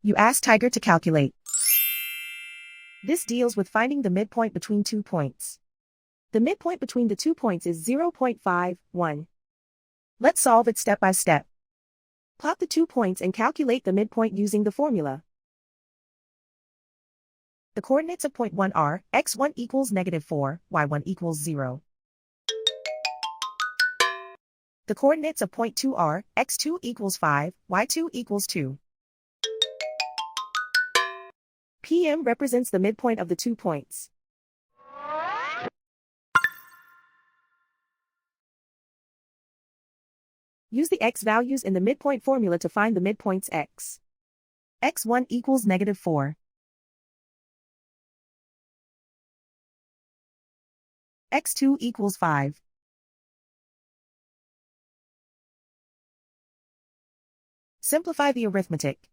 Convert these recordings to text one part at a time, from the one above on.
You ask Tiger to calculate. This deals with finding the midpoint between 2 points. The midpoint between the 2 points is 0.51. Let's solve it step by step. Plot the 2 points and calculate the midpoint using the formula. The coordinates of point 1 are x1 equals -4, y1 equals 0. The coordinates of point 2 are x2 equals 5, y2 equals 2. PM represents the midpoint of the 2 points. Use the x values in the midpoint formula to find the midpoints x. x1 equals -4. x2 equals 5. Simplify the arithmetic.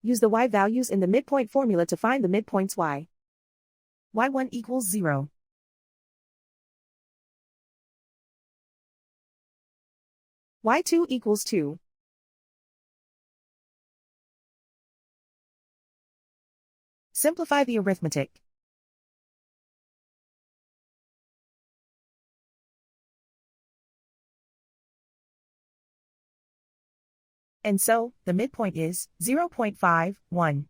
Use the y values in the midpoint formula to find the midpoints y. y1 equals 0. y2 equals 2. Simplify the arithmetic. And so, the midpoint is 0.51.